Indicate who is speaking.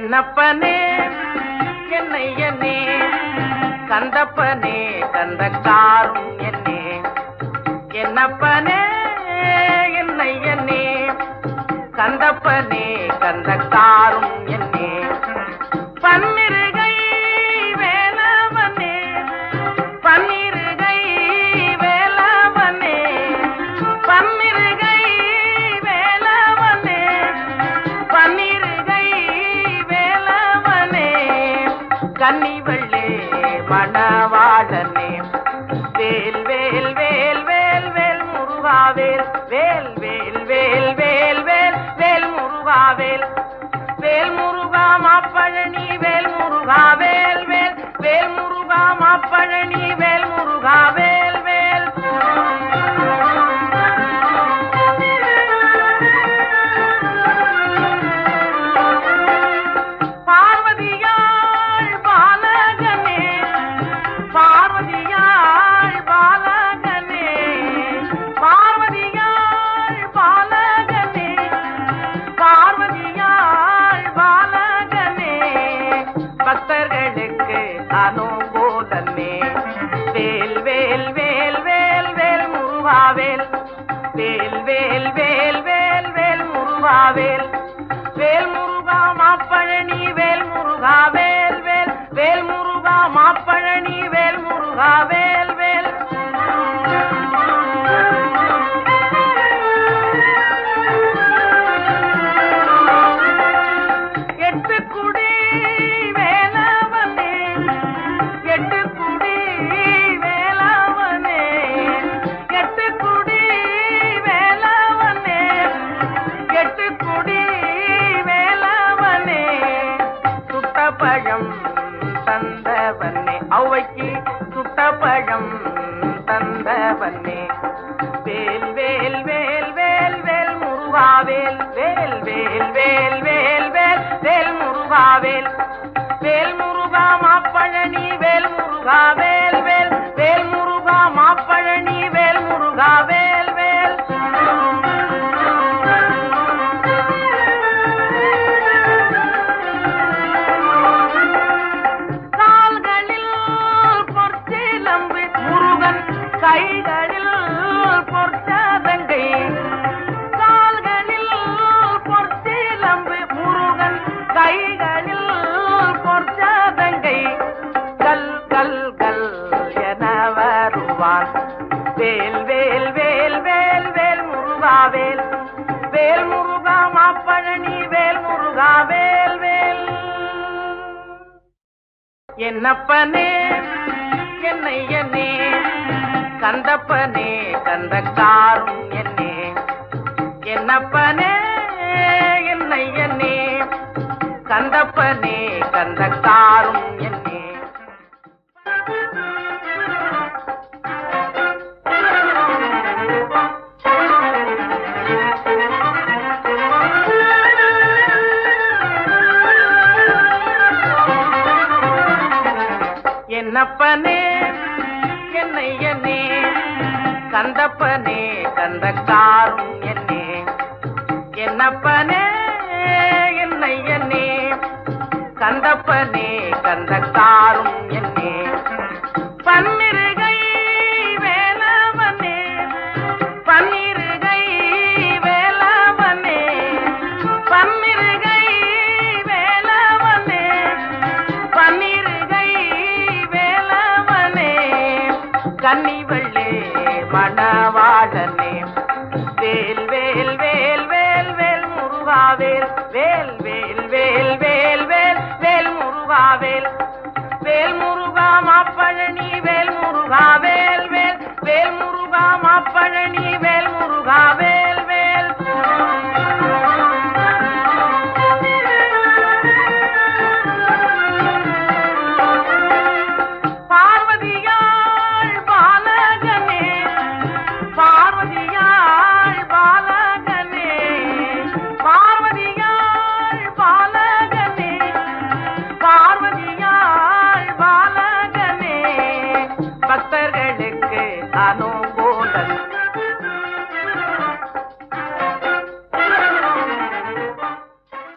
Speaker 1: என்னப்பனே என்னையனே கந்தப்பனே கந்தக்காரும் என்னே என்னப்பனே என்னையனே கந்தப்பனே கந்தக்காரும் என்னே பன்னிருகை வேலவனே பன்னிருகை வேலவனே பன்னிருகை வேலவனே பன்னிருகை வேலவனே கன்னிவள்ளே மணவாளனே வேல் வேல் வேல் வேல் வேல் முருகாவேல் வேல் வேல் வேல் வேல் வேல் வேல் முருகாவேல் வேல் முருகா மாப்பழனி வேல் முருகா வேல் வேல் வேல் முருகா மாப்பழனி வேல் முருகா வேல் வேல் பார்வதியாள் பாலகனே பார்வதியாள் பாலகனே பார்வதியாள் பாலகனே பார்வதியாள் பாலகனே பக்தர்களுக்கு அனுகூலனே வேல் வேல் வேல் வேல் வேல் முருகாவேல் வேல் வேல் வேல் வேல் வேல் முருகாவேல் வேல் முருகா மாப்பழனி வேல் முருகா வேல் வேல் வேல் முருகா மாப்பழனி வேல் முருகா வேல் வேல் எட்டுக்குடி வேலவனே எட்டுக்குடி வேலவனே எட்டுக்குடி வேலவனே எட்டுக்குடி வேலவனே சுட்டப்பழம் தந்தவனே ஔவைக்கு சுட்டப்பழம் தந்தவனே வேல் வேல் வேல் வேல் வேல் முருகாவேல் வேல் வேல் வேல் வேல் வேல் வேல் முருகாவேல் வேல் முருகா மாப்பழனி வேல் முருகா வேல் வேல் வேல் முருகா மாப்பழனி வேல் முருகா வேல் வேல் கால்களில் பொற்சிலம்பு முருகன் கைகளில் பொற்சாதங்கை கால்களில் பொற்சிலம்பு முருகன் கைகளில் பொற்சாதங்கை கல் கல் கல் என வருவான் வேல் வேல் வேல் வேல் வேல் முருகாவேல் வேல் முருகா மாப்பழனி வேல் முருகா வேல் வேல் என்னப்பனே என்னையனே கந்தப்பனே கந்தக்காரும் என்னே என்னப்பனே என்னையனே கந்தப்பனே கந்தக்காரும் என்னே என்னப்பனே என்னையனே கந்தப்பனே கந்தக்காரும் என்னே என்னப்பனே என்னையனே கந்தப்பனே கந்தக்காரும் என்னே பன்னிருகை வேலவனே பன்னிருகை வேலவனே பன்னிருகை வேலவனே பன்னிருகை வேலவனே கன்னிவள்ளே மணவாளனே வேல் வேல் வேல் வேல் வேல் முருகாவேல் வேல் வேல் வேல் வேல் வேல் வேல் முருகாவேல் வேல் முருகா மாப்பழனி வேல் முருகா வேல் வேல் வேல் முருகா மாப்பழனி வேல் முருகா வேல் வேல் பார்வதியாள் பாலகனே பார்வதியாள் பாலகனே பார்வதியாள் பாலகனே பார்வதியாள் பாலகனே பக்தர்களுக்கு அனுகூலனே